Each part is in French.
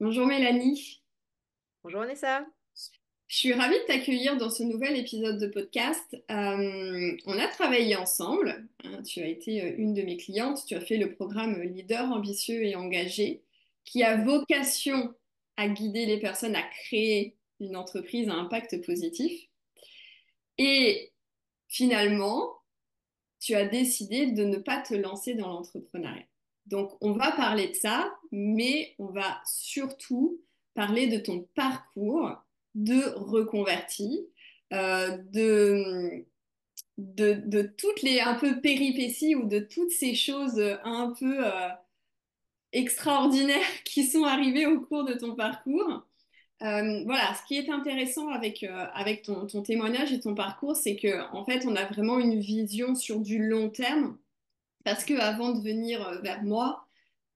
Bonjour Mélanie, Bonjour Vanessa. je suis ravie de t'accueillir dans ce nouvel épisode de podcast. On a travaillé ensemble, hein, tu as été une de mes clientes, tu as fait le programme Leader ambitieux et engagé qui a vocation à guider les personnes à créer une entreprise à impact positif. Et finalement, tu as décidé de ne pas te lancer dans l'entrepreneuriat. Donc, on va parler de ça, mais on va surtout parler de ton parcours de reconverti, de toutes les un peu péripéties ou de toutes ces choses un peu extraordinaires qui sont arrivées au cours de ton parcours. Voilà, ce qui est intéressant avec ton témoignage et ton parcours, c'est que en fait, on a vraiment une vision sur du long terme parce que avant de venir vers moi,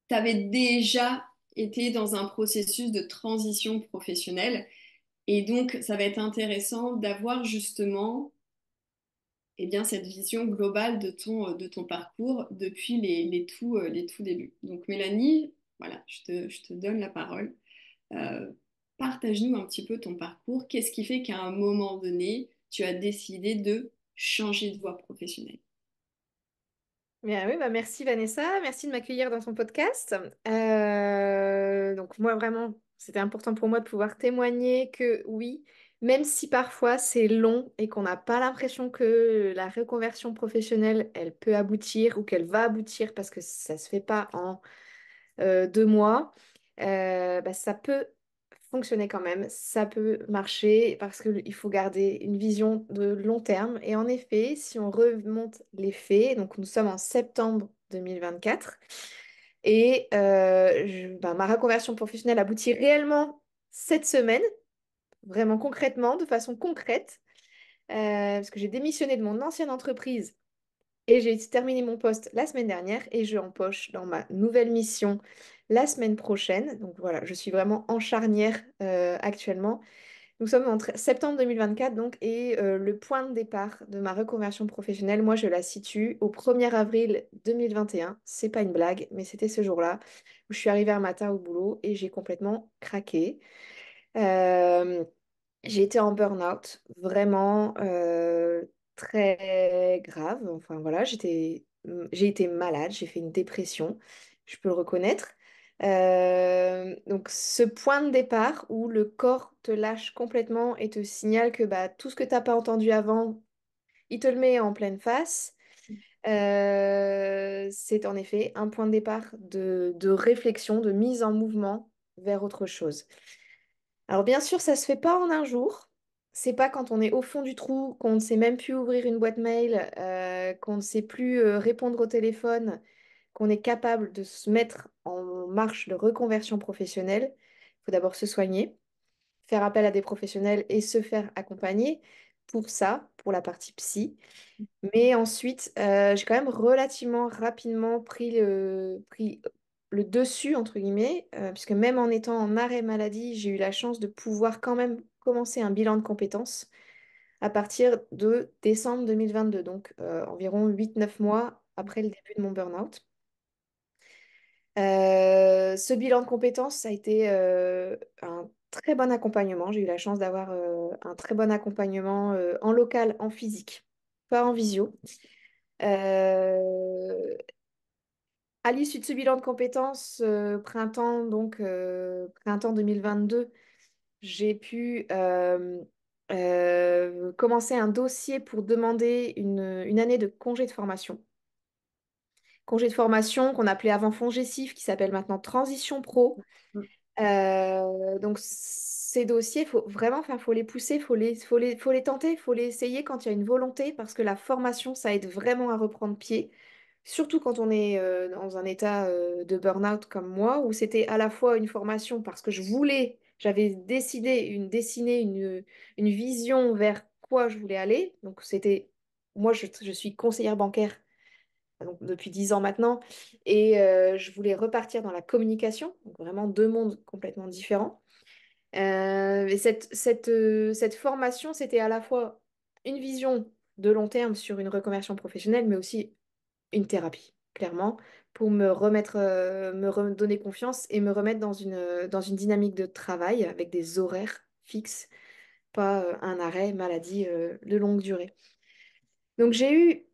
tu avais déjà été dans un processus de transition professionnelle. Et donc, ça va être intéressant d'avoir justement eh bien, cette vision globale de ton parcours depuis les tout débuts. Donc, Mélanie, voilà, je te donne la parole. Euh, Partage-nous un petit peu ton parcours. Qu'est-ce qui fait qu'à un moment donné, tu as décidé de changer de voie professionnelle? Bien, oui, merci Vanessa, merci de m'accueillir dans ton podcast. Donc moi vraiment, c'était important pour moi de pouvoir témoigner que oui, même si parfois c'est long et qu'on n'a pas l'impression que la reconversion professionnelle, elle peut aboutir ou qu'elle va aboutir parce que ça se fait pas en 2 mois, ça peut fonctionner quand même, ça peut marcher parce qu'il faut garder une vision de long terme. Et en effet, si on remonte les faits, donc nous sommes en septembre 2024 et ma reconversion professionnelle aboutit réellement cette semaine, vraiment concrètement, de façon concrète, parce que j'ai démissionné de mon ancienne entreprise et j'ai terminé mon poste la semaine dernière et je empoche dans ma nouvelle mission la semaine prochaine. Donc voilà, je suis vraiment en charnière actuellement. Nous sommes en septembre 2024 donc et le point de départ de ma reconversion professionnelle, moi je la situe au 1er avril 2021. C'est pas une blague, mais c'était ce jour-là où je suis arrivée un matin au boulot et j'ai complètement craqué. Euh, j'ai été en burn-out, vraiment très grave. Enfin voilà, j'ai été malade, j'ai fait une dépression, je peux le reconnaître. Donc ce point de départ où le corps te lâche complètement et te signale que bah, tout ce que t'as pas entendu avant, il te le met en pleine face. C'est en effet un point de départ de réflexion, de mise en mouvement vers autre chose. Alors bien sûr, ça se fait pas en un jour. C'est pas quand on est au fond du trou, qu'on ne sait même plus ouvrir une boîte mail, qu'on ne sait plus répondre au téléphone, qu'on est capable de se mettre en marche de reconversion professionnelle. Il faut d'abord se soigner, faire appel à des professionnels et se faire accompagner pour ça, pour la partie psy. Mais ensuite, j'ai quand même relativement rapidement pris le dessus, entre guillemets, puisque même en étant en arrêt maladie, j'ai eu la chance de pouvoir quand même commencer un bilan de compétences à partir de décembre 2022, donc environ 8 9 mois après le début de mon burn-out. Ce bilan de compétences, ça a été un très bon accompagnement. J'ai eu la chance d'avoir un très bon accompagnement en local, en physique, pas en visio. Euh, à l'issue de ce bilan de compétences, printemps 2022, j'ai pu commencer un dossier pour demander une année de congé de formation. Congé de formation qu'on appelait avant Fongecif, qui s'appelle maintenant Transition Pro. Donc ces dossiers, faut vraiment, enfin, faut les pousser, faut les tenter, faut les essayer quand il y a une volonté, parce que la formation, ça aide vraiment à reprendre pied. Surtout quand on est dans un état de burn-out comme moi, où c'était à la fois une formation parce que j'avais dessiné une vision vers quoi je voulais aller. Donc c'était, moi je suis conseillère bancaire donc depuis 10 ans maintenant, et je voulais repartir dans la communication, donc vraiment deux mondes complètement différents. Et cette formation, c'était à la fois une vision de long terme sur une reconversion professionnelle, mais aussi une thérapie, clairement, pour me remettre, me redonner confiance et me remettre dans une dynamique de travail avec des horaires fixes, pas un arrêt maladie de longue durée. Donc j'ai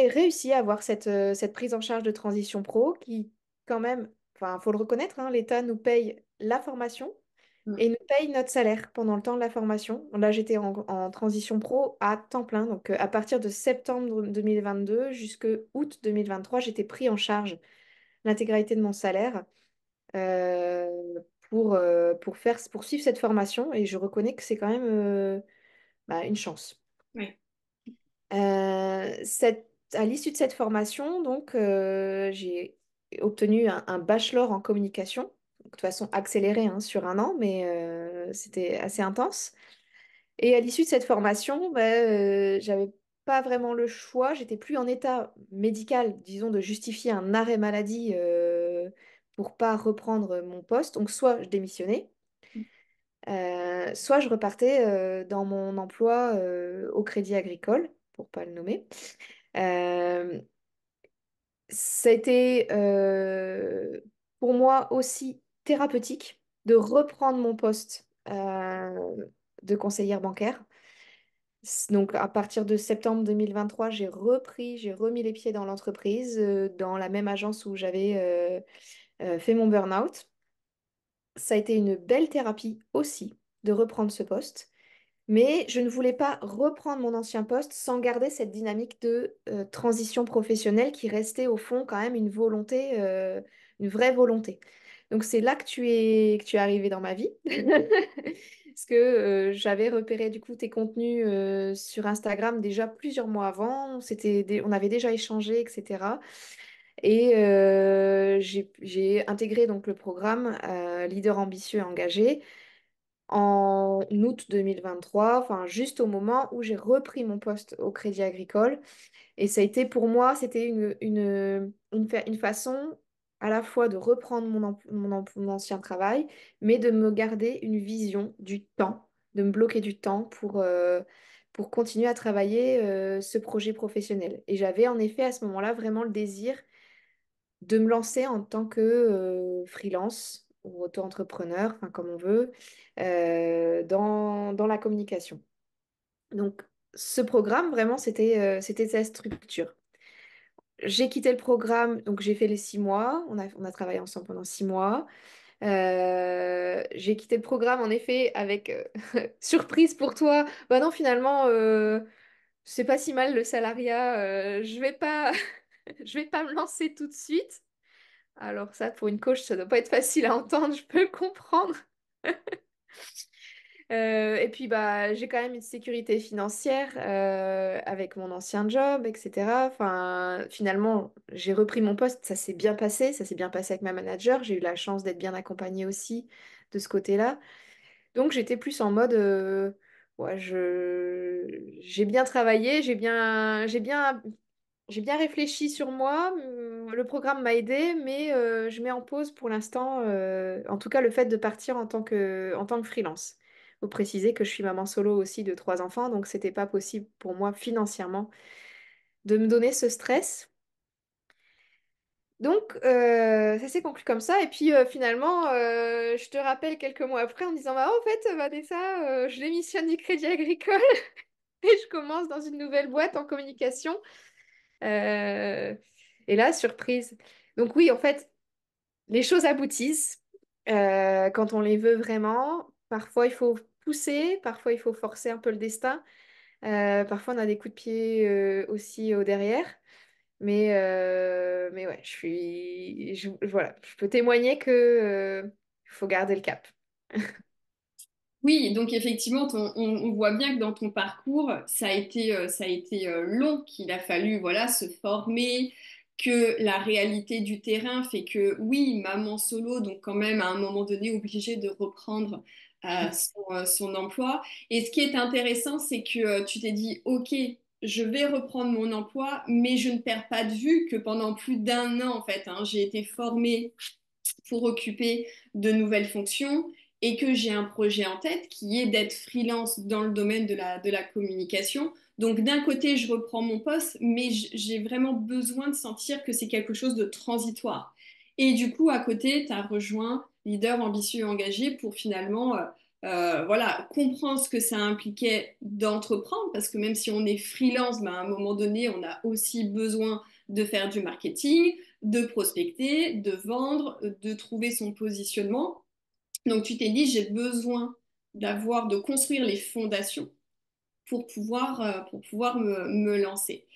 réussi à avoir cette prise en charge de transition pro qui, quand même, enfin, faut le reconnaître, hein, l'État nous paye la formation Mm. et nous paye notre salaire pendant le temps de la formation. Là, j'étais en transition pro à temps plein. Donc, à partir de septembre 2022 jusqu'à août 2023, j'étais pris en charge l'intégralité de mon salaire euh, pour suivre cette formation. Et je reconnais que c'est quand même bah, une chance. Ouais. À l'issue de cette formation, donc, j'ai obtenu un bachelor en communication, donc, de toute façon accéléré hein, sur un an, mais c'était assez intense. Et à l'issue de cette formation, bah, j'avais pas vraiment le choix, j'étais plus en état médical, disons, de justifier un arrêt maladie pour pas reprendre mon poste. Donc soit je démissionnais, soit je repartais dans mon emploi au Crédit Agricole, pour pas le nommer. Euh, Ça a été pour moi aussi thérapeutique de reprendre mon poste de conseillère bancaire. Donc à partir de septembre 2023, j'ai remis les pieds dans l'entreprise, dans la même agence où j'avais fait mon burn-out. Ça a été une belle thérapie aussi de reprendre ce poste. Mais je ne voulais pas reprendre mon ancien poste sans garder cette dynamique de transition professionnelle qui restait au fond quand même une volonté, une vraie volonté. Donc c'est là que tu es arrivé dans ma vie. Parce que j'avais repéré du coup tes contenus sur Instagram déjà plusieurs mois avant. On avait déjà échangé, etc. Et j'ai intégré donc le programme Leader ambitieux et engagé en août 2023, enfin juste au moment où j'ai repris mon poste au Crédit Agricole. Et ça a été pour moi, c'était une façon à la fois de reprendre mon ancien travail, mais de me garder une vision du temps, de me bloquer du temps pour continuer à travailler ce projet professionnel. Et j'avais en effet à ce moment-là vraiment le désir de me lancer en tant que freelance ou auto-entrepreneur, enfin comme on veut, dans la communication. Donc, ce programme, vraiment, c'était sa structure. J'ai quitté le programme, donc j'ai fait les 6 mois. On a travaillé ensemble pendant 6 mois. J'ai quitté le programme, en effet, avec surprise pour toi. Bah non, finalement, c'est pas si mal le salariat. Je vais pas, je vais pas me lancer tout de suite. Alors ça, pour une coach, ça doit pas être facile à entendre, je peux le comprendre. Et puis bah, j'ai quand même une sécurité financière avec mon ancien job, etc. Enfin, finalement, j'ai repris mon poste, ça s'est bien passé avec ma manager. J'ai eu la chance d'être bien accompagnée aussi de ce côté-là. Donc j'étais plus en mode, ouais, j'ai bien travaillé, j'ai bien réfléchi sur moi, le programme m'a aidé, mais je mets en pause pour l'instant, en tout cas le fait de partir en tant que freelance. Faut préciser que je suis maman solo aussi de 3 enfants, donc c'était pas possible pour moi financièrement de me donner ce stress. Donc ça s'est conclu comme ça, et puis finalement, je te rappelle quelques mois après en disant, bah en fait Vanessa, je démissionne du Crédit Agricole et je commence dans une nouvelle boîte en communication. Euh, et là, surprise. Donc oui, en fait, les choses aboutissent quand on les veut vraiment. Parfois, il faut pousser, parfois, il faut forcer un peu le destin. Parfois, on a des coups de pied aussi au derrière. Mais ouais, voilà, je peux témoigner que faut garder le cap. Oui, donc effectivement, on voit bien que dans ton parcours, ça a été long, qu'il a fallu voilà, se former, que la réalité du terrain fait que oui, maman solo, donc quand même à un moment donné obligée de reprendre son emploi. Et ce qui est intéressant, c'est que tu t'es dit, OK, je vais reprendre mon emploi, mais je ne perds pas de vue que pendant plus d'un an, en fait, hein, j'ai été formée pour occuper de nouvelles fonctions et que j'ai un projet en tête qui est d'être freelance dans le domaine de la communication. Donc d'un côté, je reprends mon poste, mais j'ai vraiment besoin de sentir que c'est quelque chose de transitoire. Et du coup, à côté, tu as rejoint Leader ambitieux et engagé pour finalement voilà, comprendre ce que ça impliquait d'entreprendre, parce que même si on est freelance, ben, à un moment donné, on a aussi besoin de faire du marketing, de prospecter, de vendre, de trouver son positionnement. Donc tu t'es dit, j'ai besoin de construire les fondations pour pouvoir me lancer.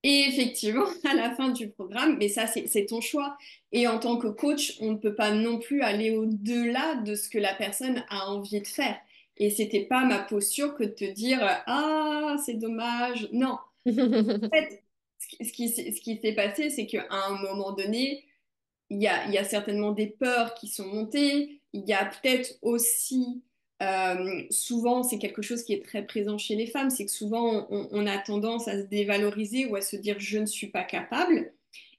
Et effectivement, à la fin du programme, mais ça, c'est ton choix. Et en tant que coach, on ne peut pas non plus aller au-delà de ce que la personne a envie de faire. Et c'était pas ma posture que de te dire, ah, c'est dommage. Non. En fait, ce qui s'est passé, c'est qu'à un moment donné, il y a certainement des peurs qui sont montées. Il y a peut-être aussi, souvent, c'est quelque chose qui est très présent chez les femmes, c'est que souvent, on a tendance à se dévaloriser ou à se dire je ne suis pas capable.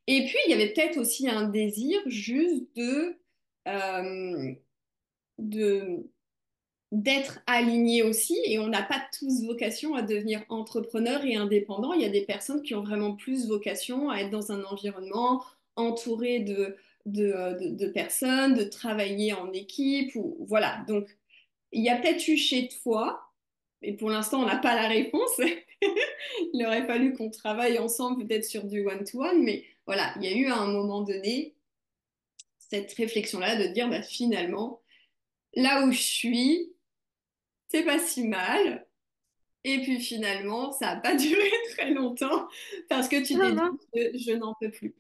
Et puis, il y avait peut-être aussi un désir juste euh, de, d'être aligné aussi. Et on n'a pas tous vocation à devenir entrepreneur et indépendant. Il y a des personnes qui ont vraiment plus vocation à être dans un environnement entouré de personnes, de travailler en équipe. Ou, voilà. Donc, il y a peut-être eu chez toi, et pour l'instant, on n'a pas la réponse. Il aurait fallu qu'on travaille ensemble, peut-être sur du one-to-one, mais voilà, il y a eu à un moment donné cette réflexion-là de dire bah, finalement, là où je suis, c'est pas si mal. Et puis finalement, ça n'a pas duré très longtemps parce que tu Non, t'es non. dit que je n'en peux plus.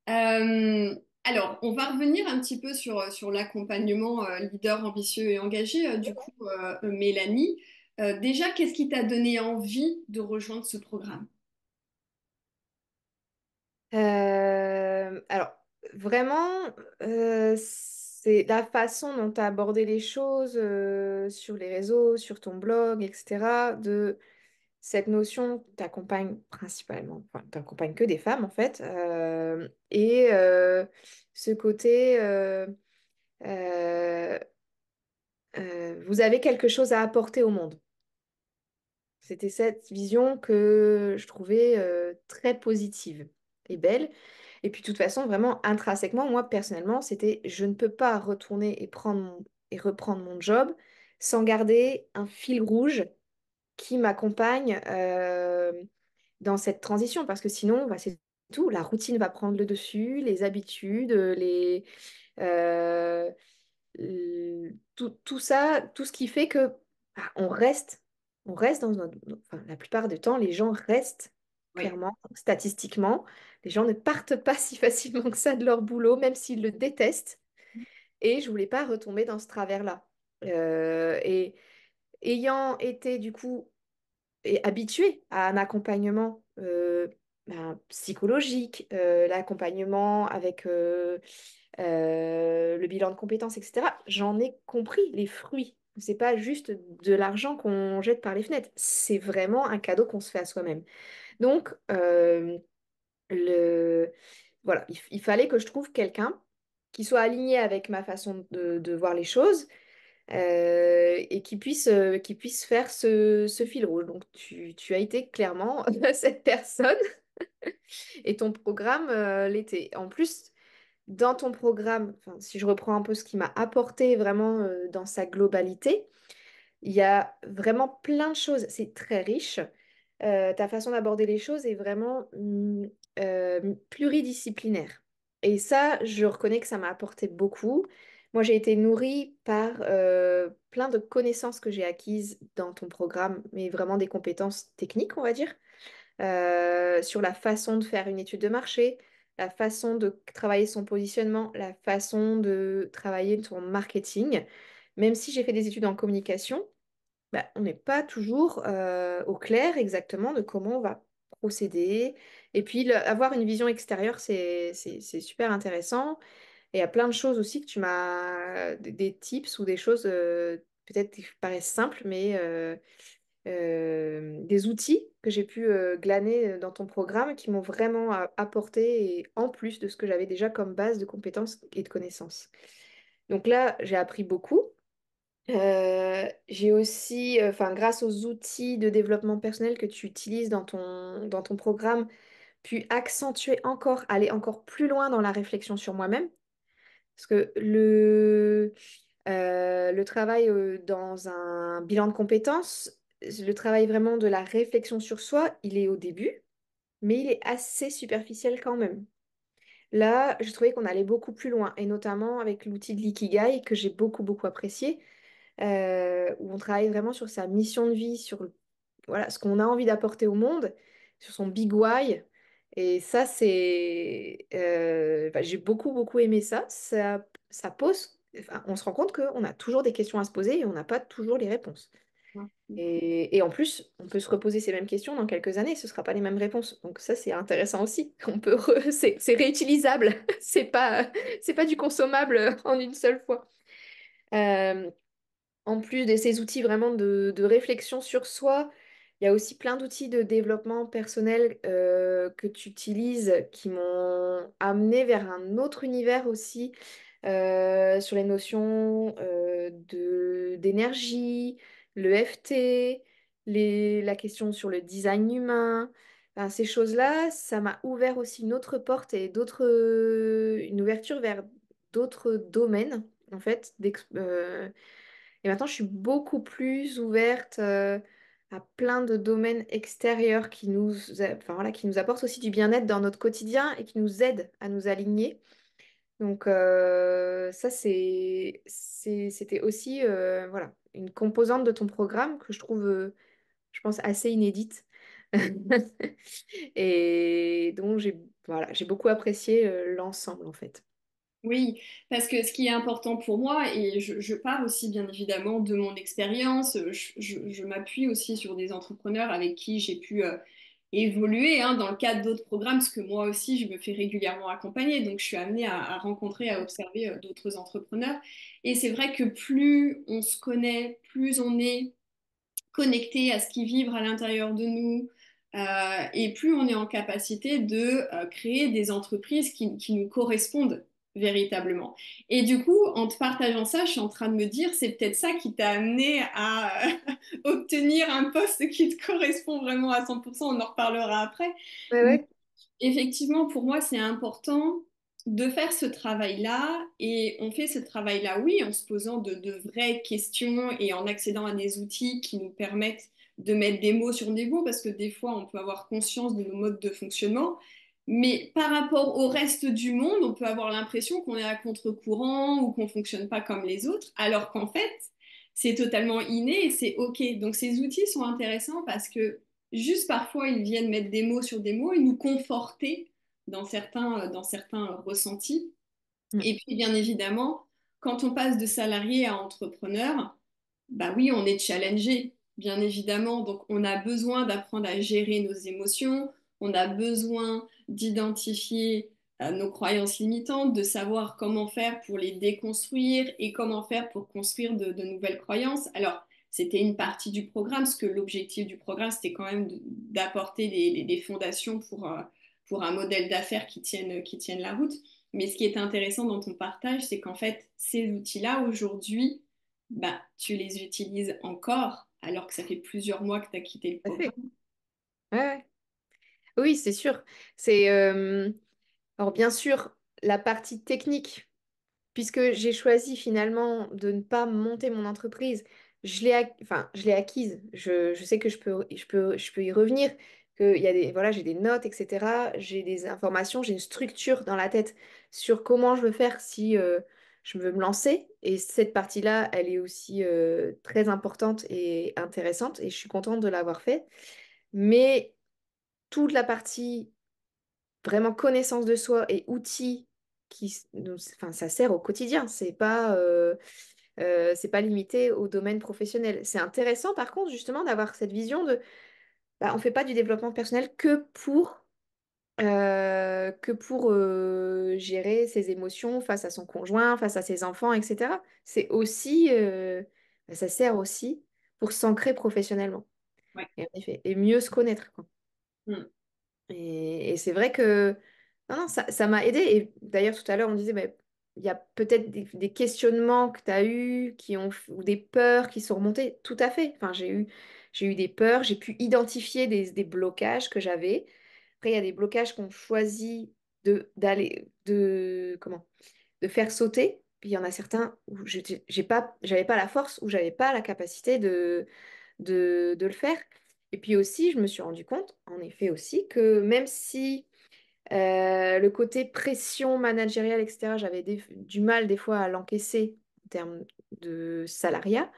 Euh, alors, on va revenir un petit peu sur l'accompagnement leader ambitieux et engagé. Du coup, Mélanie, déjà, qu'est-ce qui t'a donné envie de rejoindre ce programme? Alors, vraiment, c'est la façon dont tu as abordé les choses sur les réseaux, sur ton blog, etc. De cette notion, tu accompagnes principalement, enfin, tu accompagnes que des femmes en fait, et ce côté, euh, vous avez quelque chose à apporter au monde. C'était cette vision que je trouvais très positive et belle. Et puis, de toute façon, vraiment intrinsèquement, moi, personnellement, c'était je ne peux pas retourner et et reprendre mon job sans garder un fil rouge qui m'accompagne dans cette transition. Parce que sinon, bah, c'est tout. La routine va prendre le dessus, les habitudes, euh, tout ça, tout ce qui fait que bah, on reste dans enfin, la plupart du temps, les gens restent Oui. clairement, statistiquement. Les gens ne partent pas si facilement que ça de leur boulot, même s'ils le détestent. Et je voulais pas retomber dans ce travers-là. Et ayant été du coup habituée à un accompagnement ben, psychologique, l'accompagnement avec le bilan de compétences, etc., j'en ai compris les fruits. C'est pas juste de l'argent qu'on jette par les fenêtres, c'est vraiment un cadeau qu'on se fait à soi-même. Donc, le... voilà, il fallait que je trouve quelqu'un qui soit aligné avec ma façon de voir les choses et qui puisse faire ce fil rouge. Donc, tu as été clairement cette personne et ton programme l'était. En plus, dans ton programme, enfin, si je reprends un peu ce qui m'a apporté vraiment dans sa globalité, il y a vraiment plein de choses. C'est très riche. Ta façon d'aborder les choses est vraiment pluridisciplinaire. Et ça, je reconnais que ça m'a apporté beaucoup. Moi, j'ai été nourrie par plein de connaissances que j'ai acquises dans ton programme, mais vraiment des compétences techniques, on va dire sur la façon de faire une étude de marché, la façon de travailler son positionnement, la façon de travailler son marketing. Même si j'ai fait des études en communication, bah, on n'est pas toujours au clair exactement de comment on va procéder. Et puis, avoir une vision extérieure, c'est super intéressant. Et il y a plein de choses aussi que tu m'as, des tips ou des choses peut-être qui paraissent simples, mais des outils que j'ai pu glaner dans ton programme qui m'ont vraiment apporté et en plus de ce que j'avais déjà comme base de compétences et de connaissances. Donc là, j'ai appris beaucoup. J'ai aussi, enfin, grâce aux outils de développement personnel que tu utilises dans ton programme, pu accentuer encore, aller encore plus loin dans la réflexion sur moi-même. Parce que le travail dans un bilan de compétences, le travail vraiment de la réflexion sur soi, il est au début, mais il est assez superficiel quand même. Là, j'ai trouvé qu'on allait beaucoup plus loin, et notamment avec l'outil de l'Ikigai que j'ai beaucoup, beaucoup apprécié, où on travaille vraiment sur sa mission de vie, sur voilà, ce qu'on a envie d'apporter au monde, sur son big why. Et ça, enfin, j'ai beaucoup, beaucoup aimé ça. Ça pose... enfin, on se rend compte qu'on a toujours des questions à se poser et on n'a pas toujours les réponses. Et en plus, on peut se reposer ces mêmes questions dans quelques années, ce ne sera pas les mêmes réponses. Donc ça, c'est intéressant aussi. C'est réutilisable. C'est pas du consommable en une seule fois. Euh, En plus de ces outils vraiment de réflexion sur soi, il y a aussi plein d'outils de développement personnel que tu utilises qui m'ont amené vers un autre univers aussi sur les notions d'énergie, le FT, la question sur le design humain. Enfin, ces choses-là, ça m'a ouvert aussi une autre porte et une ouverture vers d'autres domaines, en fait, et maintenant, je suis beaucoup plus ouverte à plein de domaines extérieurs enfin, voilà, qui nous apportent aussi du bien-être dans notre quotidien et qui nous aident à nous aligner. Donc ça, c'était aussi voilà, une composante de ton programme que je trouve, je pense, assez inédite. Et dont j'ai beaucoup apprécié l'ensemble, en fait. Oui, parce que ce qui est important pour moi, et je pars aussi bien évidemment de mon expérience, je m'appuie aussi sur des entrepreneurs avec qui j'ai pu évoluer hein, dans le cadre d'autres programmes, parce que moi aussi je me fais régulièrement accompagner, donc je suis amenée à rencontrer, à observer d'autres entrepreneurs. Et c'est vrai que plus on se connaît, plus on est connecté à ce qui vibre à l'intérieur de nous. Et plus on est en capacité de créer des entreprises qui nous correspondent véritablement. Et du coup, en te partageant ça, je suis en train de me dire, c'est peut-être ça qui t'a amené à obtenir un poste qui te correspond vraiment à 100%. On en reparlera après. Ouais, ouais. Effectivement, pour moi, c'est important de faire ce travail-là et on fait ce travail-là, oui, en se posant de vraies questions et en accédant à des outils qui nous permettent de mettre des mots sur des mots parce que des fois, on peut avoir conscience de nos modes de fonctionnement. Mais par rapport au reste du monde, on peut avoir l'impression qu'on est à contre-courant ou qu'on ne fonctionne pas comme les autres, alors qu'en fait, c'est totalement inné et c'est OK. Donc ces outils sont intéressants parce que juste parfois, ils viennent mettre des mots sur des mots et nous conforter dans certains ressentis. Mm. Et puis, bien évidemment, quand on passe de salarié à entrepreneur, bah oui, on est challengé, bien évidemment. Donc, on a besoin d'apprendre à gérer nos émotions, on a besoin d'identifier nos croyances limitantes, de savoir comment faire pour les déconstruire et comment faire pour construire de nouvelles croyances. Alors, c'était une partie du programme, parce que l'objectif du programme, c'était quand même d'apporter des fondations pour un modèle d'affaires qui tienne la route. Mais ce qui est intéressant dans ton partage, c'est qu'en fait, ces outils-là, aujourd'hui, bah, tu les utilises encore, alors que ça fait plusieurs mois que tu as quitté le Tout à fait. programme. Ouais, ouais. Oui, c'est sûr. C'est alors bien sûr la partie technique, puisque j'ai choisi finalement de ne pas monter mon entreprise, enfin, je l'ai acquise. Je sais que je peux y revenir, que il y a voilà, j'ai des notes, etc. J'ai des informations, j'ai une structure dans la tête sur comment je veux faire si je veux me lancer. Et cette partie-là, elle est aussi très importante et intéressante, et je suis contente de l'avoir fait. Mais toute la partie vraiment connaissance de soi et outils enfin, ça sert au quotidien. C'est pas limité au domaine professionnel. C'est intéressant, par contre, justement, d'avoir cette vision de, bah, on fait pas du développement personnel que pour gérer ses émotions face à son conjoint, face à ses enfants, etc. C'est aussi, ça sert aussi pour s'ancrer professionnellement. Ouais. Et en effet, et mieux se connaître, quoi. Mm. Et c'est vrai que non, non, ça m'a aidé. Et d'ailleurs, tout à l'heure, on disait, bah, il y a peut-être des questionnements que tu as eus ou des peurs qui sont remontées. Tout à fait. Enfin, j'ai eu des peurs, j'ai pu identifier des blocages que j'avais. Après, il y a des blocages qu'on choisit comment, de faire sauter. Puis il y en a certains où j'avais pas la force, où j'avais pas la capacité de le faire. Et puis aussi, je me suis rendu compte, en effet aussi, que même si le côté pression managériale, etc., j'avais du mal des fois à l'encaisser en termes de salariat.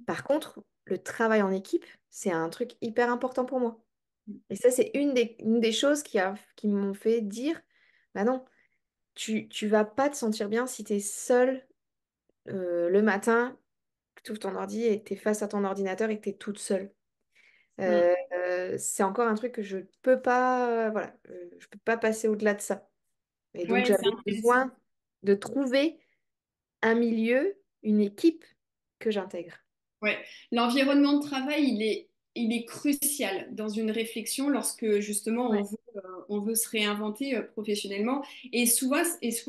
Par contre, le travail en équipe, c'est un truc hyper important pour moi. Et ça, c'est une des choses qui m'ont fait dire, bah non, tu vas pas te sentir bien si tu es seul le matin, que tu ouvres ton ordi et que tu es face à ton ordinateur et que tu es toute seule. Mm. C'est encore un truc que je peux pas, voilà, je peux pas passer au-delà de ça. Et donc, Ouais, c'est j'avais intéressant. besoin de trouver un milieu, une équipe que j'intègre. Ouais, l'environnement de travail, il est crucial dans une réflexion lorsque justement Ouais. on veut se réinventer professionnellement. Et souvent,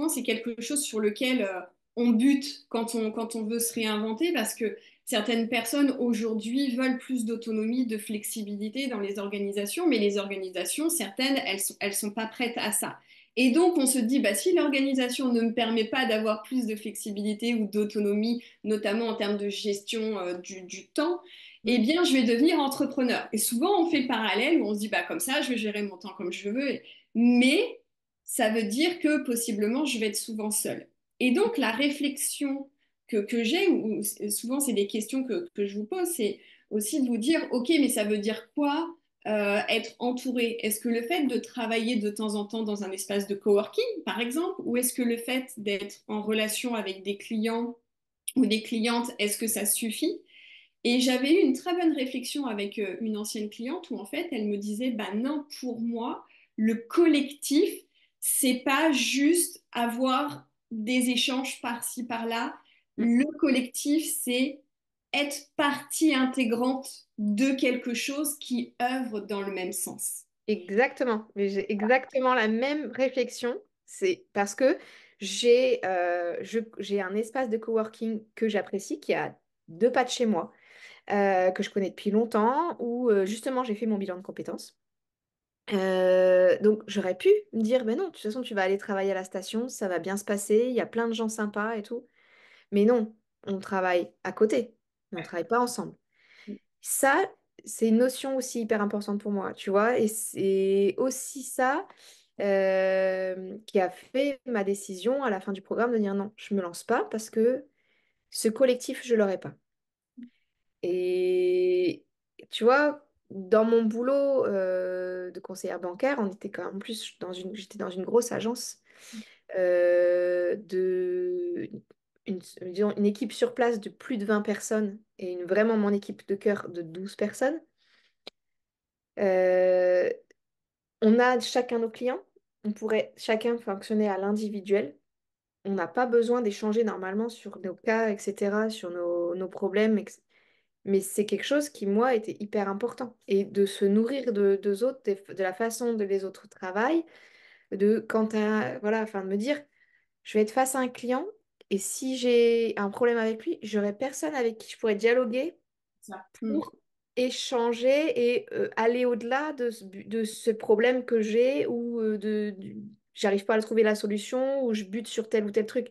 c'est quelque chose sur lequel on bute quand on veut se réinventer parce que certaines personnes aujourd'hui veulent plus d'autonomie, de flexibilité dans les organisations, mais les organisations, certaines, elles sont pas prêtes à ça. Et donc, on se dit, bah, si l'organisation ne me permet pas d'avoir plus de flexibilité ou d'autonomie, notamment en termes de gestion du temps, eh bien, je vais devenir entrepreneur. Et souvent, on fait le parallèle où on se dit, bah, comme ça, je vais gérer mon temps comme je veux. Mais ça veut dire que possiblement, je vais être souvent seule. Et donc, la réflexion que j'ai, ou souvent, c'est des questions que je vous pose, c'est aussi de vous dire, OK, mais ça veut dire quoi être entouré? Est-ce que le fait de travailler de temps en temps dans un espace de coworking, par exemple, ou est-ce que le fait d'être en relation avec des clients ou des clientes, est-ce que ça suffit? Et j'avais eu une très bonne réflexion avec une ancienne cliente où en fait elle me disait, bah non, pour moi, le collectif, c'est pas juste avoir des échanges par-ci, par-là. Mm. Le collectif, c'est être partie intégrante de quelque chose qui œuvre dans le même sens. Exactement. Mais j'ai exactement la même réflexion. C'est parce que j'ai un espace de coworking que j'apprécie, qui a 2 pas de chez moi, que je connais depuis longtemps, où justement j'ai fait mon bilan de compétences. Donc j'aurais pu me dire, ben non, de toute façon tu vas aller travailler à la station, ça va bien se passer, il y a plein de gens sympas et tout. Mais non, on travaille à côté, on ne travaille pas ensemble. Ça, c'est une notion aussi hyper importante pour moi, tu vois, et c'est aussi ça qui a fait ma décision à la fin du programme de dire non, je me lance pas parce que ce collectif, je l'aurai pas. Et tu vois, dans mon boulot de conseillère bancaire, on était quand même en plus j'étais dans une grosse agence disons, une équipe sur place de plus de 20 personnes et vraiment mon équipe de cœur de 12 personnes. Euh, on a chacun nos clients, on pourrait chacun fonctionner à l'individuel. On n'a pas besoin d'échanger normalement sur nos cas, etc., sur nos problèmes, mais c'est quelque chose qui, moi, était hyper important. Et de se nourrir de autres, de la façon dont les autres travaillent, voilà, enfin, de me dire, je vais être face à un client, et si j'ai un problème avec lui, j'aurai personne avec qui je pourrais dialoguer Ça. pour échanger et aller au-delà de ce problème que j'ai ou j'arrive pas à trouver la solution ou je bute sur tel ou tel truc.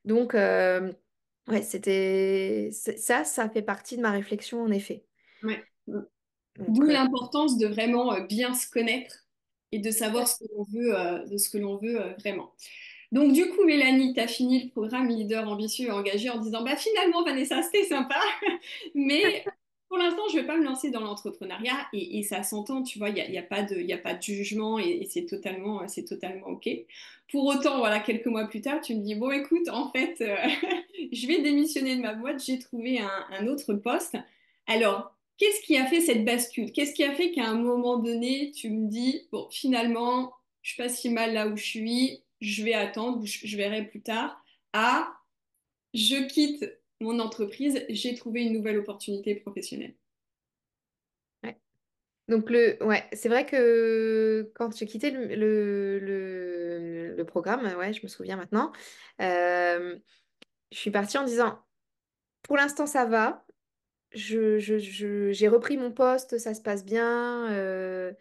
Donc, ouais, ça fait partie de ma réflexion en effet. Ouais. D'où Donc, l'importance de vraiment bien se connaître et de savoir ouais. ce que l'on veut, de ce que l'on veut vraiment. Donc du coup, Mélanie, tu as fini le programme Leader ambitieux et engagé en disant, bah finalement, Vanessa, c'était sympa, mais pour l'instant, je ne vais pas me lancer dans l'entrepreneuriat et ça s'entend, tu vois, il y a pas de jugement et c'est totalement OK. Pour autant, voilà, quelques mois plus tard, tu me dis, bon, écoute, en fait, je vais démissionner de ma boîte, j'ai trouvé un autre poste. Alors, qu'est-ce qui a fait cette bascule? Qu'est-ce qui a fait qu'à un moment donné, tu me dis, bon, finalement, je suis pas si mal là où je suis, je vais attendre, je verrai plus tard. Ah, je quitte mon entreprise, j'ai trouvé une nouvelle opportunité professionnelle. Ouais. Donc, ouais, c'est vrai que quand j'ai quitté le programme, ouais, je me souviens maintenant, euh, je suis partie en disant, pour l'instant, ça va. J'ai repris mon poste, ça se passe bien.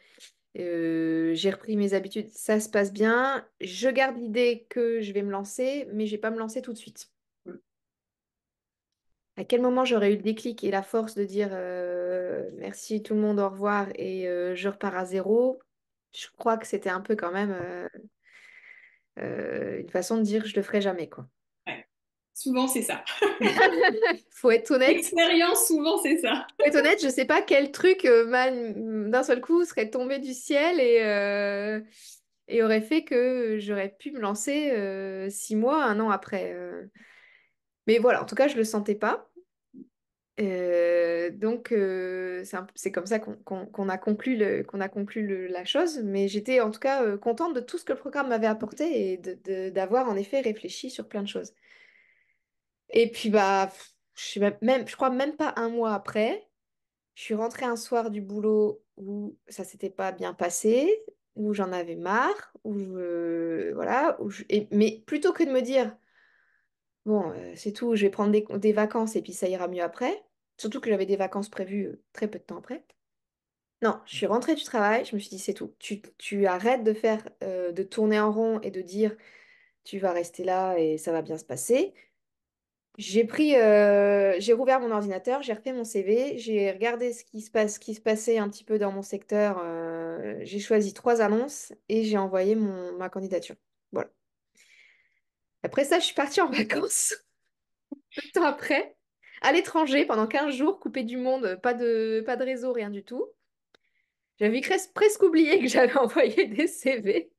J'ai repris mes habitudes, ça se passe bien. Je garde l'idée que je vais me lancer, mais je vais pas me lancer tout de suite. À quel moment j'aurais eu le déclic et la force de dire merci tout le monde, au revoir et je repars à zéro? Je crois que c'était un peu quand même une façon de dire je le ferai jamais, quoi. Ouais. Souvent, c'est ça. Faut être honnête. L'expérience, souvent, c'est ça. Faut être honnête, je sais pas quel truc d'un seul coup serait tombé du ciel et aurait fait que j'aurais pu me lancer 6 mois, un an après. Mais voilà, en tout cas, je le sentais pas. Donc, c'est comme ça qu'on a conclu, la chose. Mais j'étais en tout cas contente de tout ce que le programme m'avait apporté et d'avoir en effet réfléchi sur plein de choses. Et puis, bah, je sais je crois même pas un mois après, je suis rentrée un soir du boulot où ça s'était pas bien passé, où j'en avais marre, voilà, mais plutôt que de me dire, bon, c'est tout, je vais prendre des vacances et puis ça ira mieux après. Surtout que j'avais des vacances prévues très peu de temps après. Non, je suis rentrée du travail, je me suis dit, c'est tout. Tu arrêtes de tourner en rond et de dire, tu vas rester là et ça va bien se passer. J'ai rouvert mon ordinateur, j'ai refait mon CV, j'ai regardé ce qui se passait un petit peu dans mon secteur. J'ai choisi 3 annonces et j'ai envoyé ma candidature. Voilà. Après ça, je suis partie en vacances. Peu de temps après, à l'étranger, pendant 15 jours, coupée du monde, pas de réseau, rien du tout. J'avais presque oublié que j'avais envoyé des CV.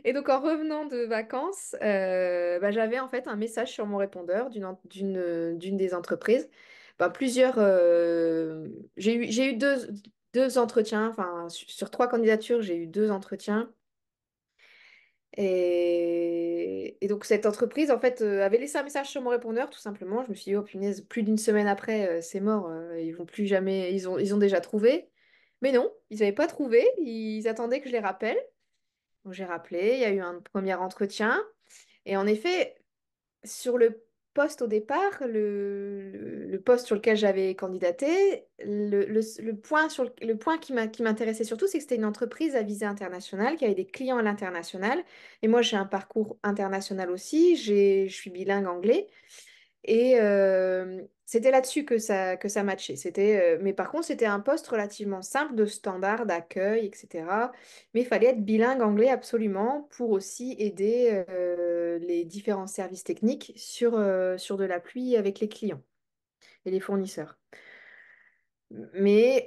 Et donc, en revenant de vacances, bah, j'avais en fait un message sur mon répondeur d'une des entreprises. Bah, j'ai eu deux entretiens, enfin, sur 3 candidatures, j'ai eu 2 entretiens. Et donc, cette entreprise, en fait, avait laissé un message sur mon répondeur, tout simplement. Je me suis dit, oh punaise, plus d'une semaine après, c'est mort, ils vont plus jamais, ils ont déjà trouvé. Mais non, ils n'avaient pas trouvé, ils attendaient que je les rappelle. Donc, j'ai rappelé, il y a eu un premier entretien. Et en effet, sur le poste au départ, le poste sur lequel j'avais candidaté, le point qui m'intéressait surtout, c'est que c'était une entreprise à visée internationale, qui avait des clients à l'international. Et moi, j'ai un parcours international aussi, je suis bilingue anglais. Et c'était là-dessus que ça matchait. Mais par contre, c'était un poste relativement simple de standard, d'accueil, etc. Mais il fallait être bilingue anglais absolument pour aussi aider les différents services techniques sur de l'appui avec les clients et les fournisseurs. Mais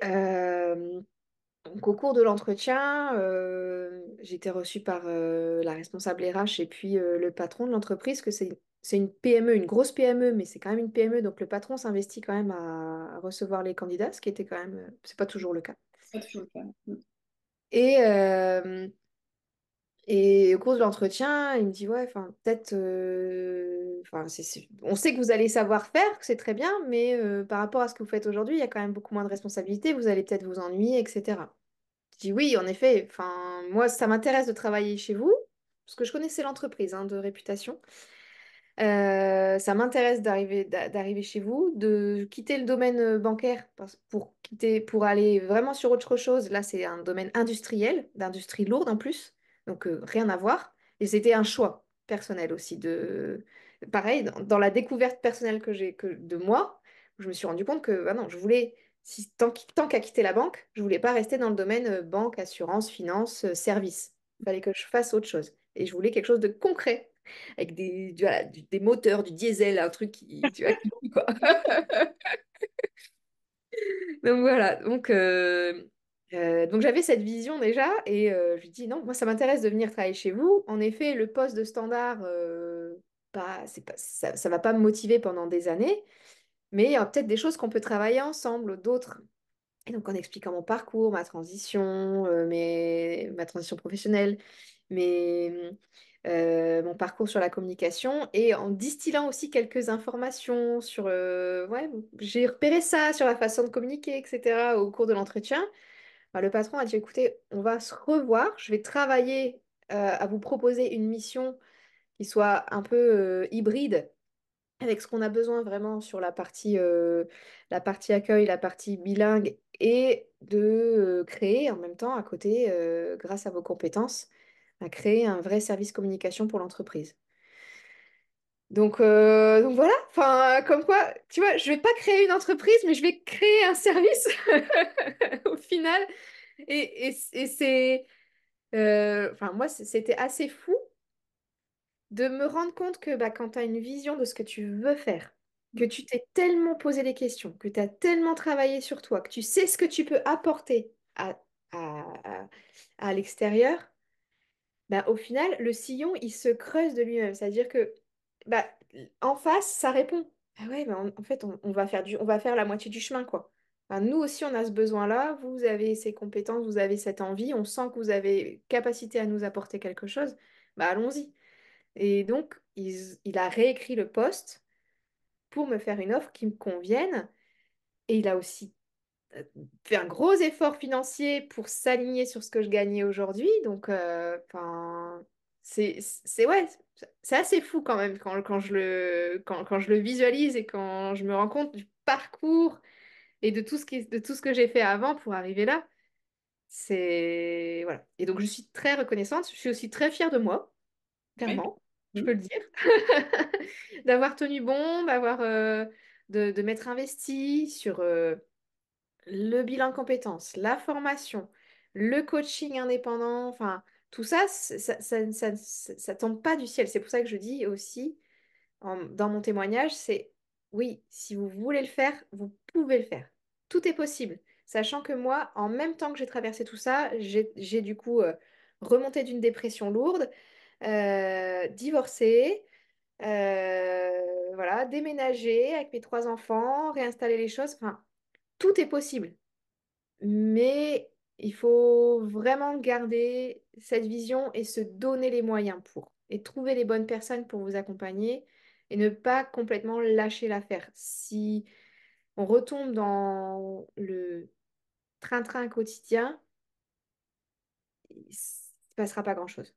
donc, au cours de l'entretien, j'ai été reçue par la responsable RH et puis le patron de l'entreprise, que c'est une PME, une grosse PME, mais c'est quand même une PME, donc le patron s'investit quand même à recevoir les candidats, ce qui était quand même, c'est pas toujours le cas. C'est pas toujours le cas. Et, euh, et au cours de l'entretien, il me dit, ouais, enfin, peut-être, enfin, on sait que vous allez savoir faire, que c'est très bien, mais par rapport à ce que vous faites aujourd'hui, il y a quand même beaucoup moins de responsabilités, vous allez peut-être vous ennuyer, etc. Je dis oui, en effet. Enfin, moi, ça m'intéresse de travailler chez vous, parce que je connaissais l'entreprise hein, de réputation. Ça m'intéresse d'arriver chez vous, de quitter le domaine bancaire pour aller vraiment sur autre chose. Là, c'est un domaine industriel, d'industrie lourde en plus, donc rien à voir. Et c'était un choix personnel aussi pareil, dans la découverte personnelle de moi, je me suis rendu compte que bah non, je voulais, si, tant qu'à quitter la banque, je voulais pas rester dans le domaine banque, assurance, finance, service. Il fallait que je fasse autre chose. Et je voulais quelque chose de concret avec voilà, des moteurs, du diesel, un truc qui, tu vois, qui roule, quoi. Donc voilà, donc j'avais cette vision déjà et je lui dis non, moi ça m'intéresse de venir travailler chez vous. En effet, le poste de standard, ça va pas me motiver pendant des années, mais il y a peut-être des choses qu'on peut travailler ensemble, d'autres. Et donc en expliquant mon parcours, ma transition professionnelle, mon parcours sur la communication et en distillant aussi quelques informations ouais, j'ai repéré ça sur la façon de communiquer, etc. au cours de l'entretien. bah, le patron a dit, écoutez, on va se revoir, je vais travailler à vous proposer une mission qui soit un peu hybride avec ce qu'on a besoin vraiment sur la partie accueil, la partie bilingue, et de créer en même temps à côté, grâce à vos compétences, à créer un vrai service communication pour l'entreprise. Donc voilà, enfin, comme quoi, tu vois, je vais pas créer une entreprise, mais je vais créer un service au final. Et c'est, enfin, moi, c'était assez fou de me rendre compte que bah, quand tu as une vision de ce que tu veux faire, que tu t'es tellement posé des questions, que tu as tellement travaillé sur toi, que tu sais ce que tu peux apporter à, à l'extérieur, bah, au final, le sillon, il se creuse de lui-même. C'est-à-dire que bah, en face, ça répond. Ah ouais, bah, en fait, on va faire on va faire la moitié du chemin, quoi. Enfin, nous aussi, on a ce besoin-là. Vous avez ces compétences, vous avez cette envie. On sent que vous avez capacité à nous apporter quelque chose. Bah, allons-y. Et donc, il a réécrit le poste pour me faire une offre qui me convienne. Et il a aussi euh, fait un gros effort financier pour s'aligner sur ce que je gagnais aujourd'hui. Donc, enfin, ouais, c'est assez fou quand même quand je le visualise et quand je me rends compte du parcours et de tout ce que j'ai fait avant pour arriver là. C'est, voilà. Et donc, je suis très reconnaissante. Je suis aussi très fière de moi, Ouais. clairement, je peux Mm. le dire, d'avoir tenu bon, de m'être investie sur le bilan de compétences, la formation, le coaching indépendant, enfin, tout ça, ça tombe pas du ciel. C'est pour ça que je dis aussi, dans mon témoignage, c'est oui, si vous voulez le faire, vous pouvez le faire. Tout est possible. Sachant que moi, en même temps que j'ai traversé tout ça, j'ai du coup remonté d'une dépression lourde, divorcé, voilà, déménager avec mes trois enfants, réinstaller les choses. Enfin, tout est possible. Mais il faut vraiment garder cette vision et se donner les moyens pour. Et trouver les bonnes personnes pour vous accompagner et ne pas complètement lâcher l'affaire. Si on retombe dans le train-train quotidien, il ne se passera pas grand-chose.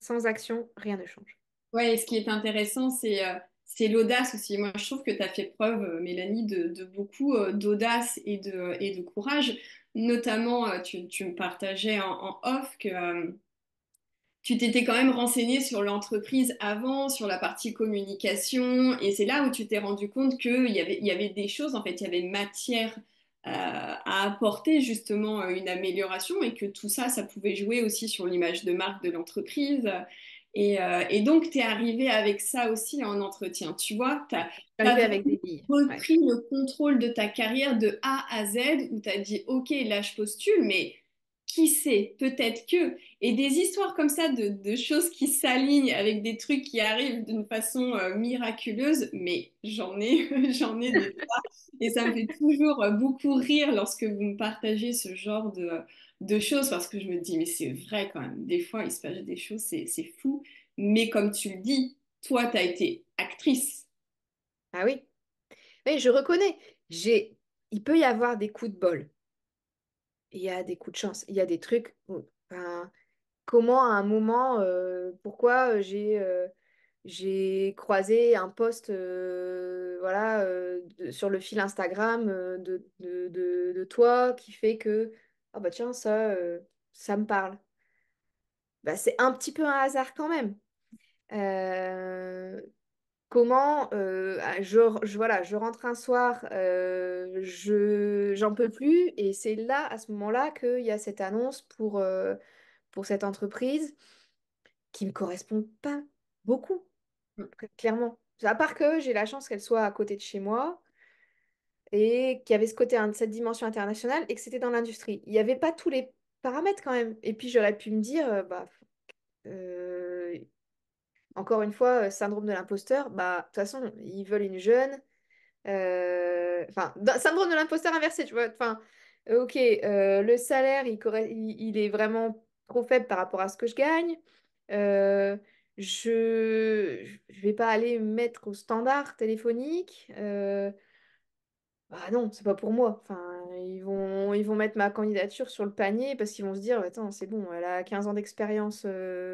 Sans action, rien ne change. Ouais, et ce qui est intéressant, c'est l'audace aussi. Moi, je trouve que tu as fait preuve, Mélanie, de beaucoup d'audace et de courage. Notamment, tu me partageais en off que tu t'étais quand même renseigné sur l'entreprise avant, sur la partie communication, et c'est là où tu t'es rendu compte il y avait des choses, en fait, il y avait matière à apporter justement une amélioration et que tout ça, ça pouvait jouer aussi sur l'image de marque de l'entreprise. Et donc, tu es arrivé avec ça aussi en entretien. Tu vois, tu as Arriver avec des billes. Ouais. repris le contrôle de ta carrière de A à Z, où tu as dit, OK, là, je postule, mais qui sait, peut-être que. Et des histoires comme ça de choses qui s'alignent avec des trucs qui arrivent d'une façon miraculeuse, mais j'en ai, j'en ai des tas. Et ça me fait toujours beaucoup rire lorsque vous me partagez ce genre de choses, parce que je me dis, mais c'est vrai quand même, des fois, il se passe des choses, c'est fou. Mais comme tu le dis, toi, tu as été actrice. Ah oui. Mais je reconnais, il peut y avoir des coups de bol. Il y a des coups de chance. Il y a des trucs. Enfin, comment à un moment, pourquoi j'ai croisé un post voilà, sur le fil Instagram de toi qui fait que, ah bah tiens, ça me parle. Bah, c'est un petit peu un hasard quand même. Euh, Comment voilà, je rentre un soir, j'en peux plus, et c'est là, à ce moment-là, qu'il y a cette annonce pour cette entreprise qui me correspond pas beaucoup, clairement. À part que j'ai la chance qu'elle soit à côté de chez moi et qu'il y avait ce côté, cette dimension internationale et que c'était dans l'industrie. Il n'y avait pas tous les paramètres quand même. Et puis j'aurais pu me dire, euh, encore une fois, syndrome de l'imposteur, bah, de toute façon, ils veulent une jeune. Enfin, syndrome de l'imposteur inversé, tu vois. Enfin, ok, le salaire, il est vraiment trop faible par rapport à ce que je gagne. Euh, je vais pas aller me mettre au standard téléphonique. ah non, c'est pas pour moi. Enfin, ils vont mettre ma candidature sur le panier parce qu'ils vont se dire, attends, c'est bon, elle a 15 ans d'expérience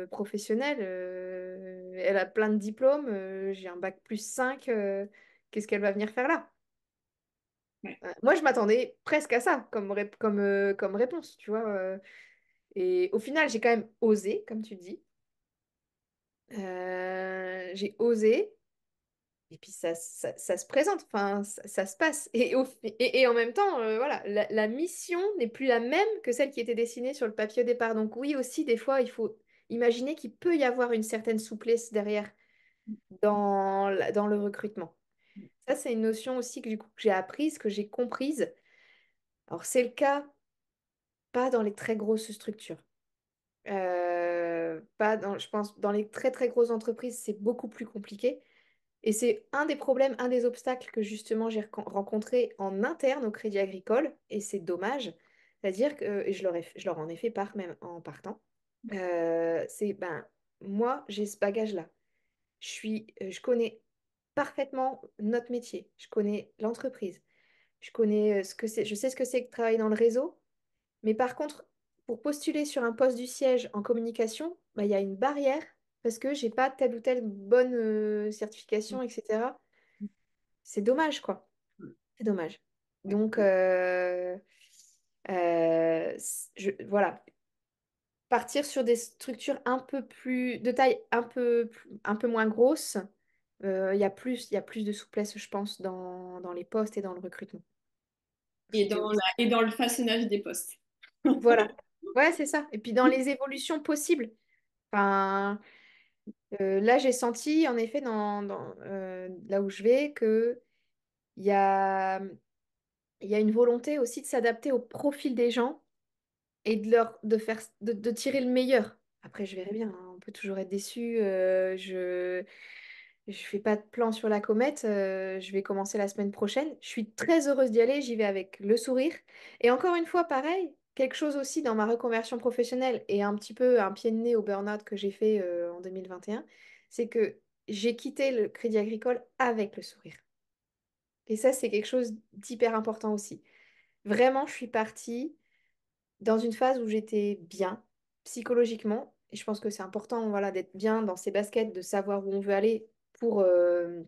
professionnelle, elle a plein de diplômes, j'ai un bac plus 5, qu'est-ce qu'elle va venir faire là? Ouais. Moi, je m'attendais presque à ça comme réponse, tu vois. Et au final, j'ai quand même osé, comme tu dis. J'ai osé. Et puis ça se présente, enfin, ça se passe. Et en même temps, voilà, la mission n'est plus la même que celle qui était dessinée sur le papier au départ. Donc oui, aussi, des fois, il faut imaginer qu'il peut y avoir une certaine souplesse derrière dans le recrutement. Ça, c'est une notion aussi que, du coup, que j'ai apprise, que j'ai comprise. Alors, c'est le cas pas dans les très grosses structures. Pas dans, je pense, dans les très, très grosses entreprises, c'est beaucoup plus compliqué. Et c'est un des problèmes, un des obstacles que justement j'ai rencontré en interne au Crédit Agricole, et c'est dommage. C'est-à-dire que, et je leur en ai fait part même en partant, c'est, ben, moi, j'ai ce bagage-là. Je connais parfaitement notre métier, je connais l'entreprise, je connais ce que c'est, je sais ce que c'est que travailler dans le réseau, mais par contre, pour postuler sur un poste du siège en communication, bah, il y a une barrière parce que j'ai pas telle ou telle bonne certification, etc. C'est dommage, quoi. C'est dommage. Ouais. Donc, voilà. Partir sur des structures un peu plus, de taille un peu moins grosse, il y a plus de souplesse, je pense, dans les postes et dans le recrutement. C'était aussi. Et dans le façonnage des postes. Voilà. Ouais, c'est ça. Et puis dans les évolutions possibles. Enfin, là, j'ai senti, en effet, là où je vais, que il y a, il y a une volonté aussi de s'adapter au profil des gens et de tirer le meilleur. Après, je verrai bien, hein, on peut toujours être déçu. Je fais pas de plan sur la comète. Je vais commencer la semaine prochaine. Je suis très heureuse d'y aller. J'y vais avec le sourire. Et encore une fois, pareil, quelque chose aussi dans ma reconversion professionnelle et un petit peu un pied de nez au burn-out que j'ai fait en 2021, c'est que j'ai quitté le Crédit Agricole avec le sourire. Et ça, c'est quelque chose d'hyper important aussi. Vraiment, je suis partie dans une phase où j'étais bien psychologiquement. Et je pense que c'est important, voilà, d'être bien dans ses baskets, de savoir où on veut aller euh,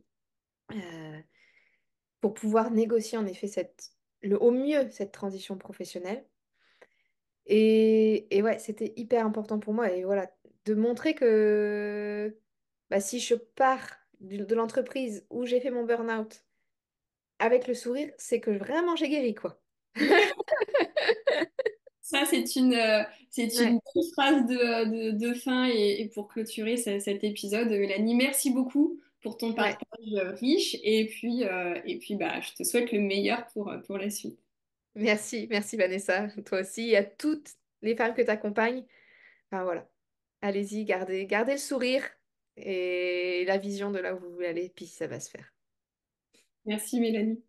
pour pouvoir négocier en effet au mieux cette transition professionnelle. Et ouais, c'était hyper important pour moi. Et voilà, de montrer que bah, si je pars de l'entreprise où j'ai fait mon burn-out avec le sourire, c'est que vraiment j'ai guéri, quoi. Ça, c'est une Ouais, belle phrase de fin et pour clôturer cet épisode. Mélanie, merci beaucoup pour ton ouais. partage riche et puis bah, je te souhaite le meilleur pour la suite. Merci, merci Vanessa. Toi aussi, et à toutes les femmes que tu accompagnes. Enfin voilà, allez-y, gardez le sourire et la vision de là où vous voulez aller, puis ça va se faire. Merci Mélanie.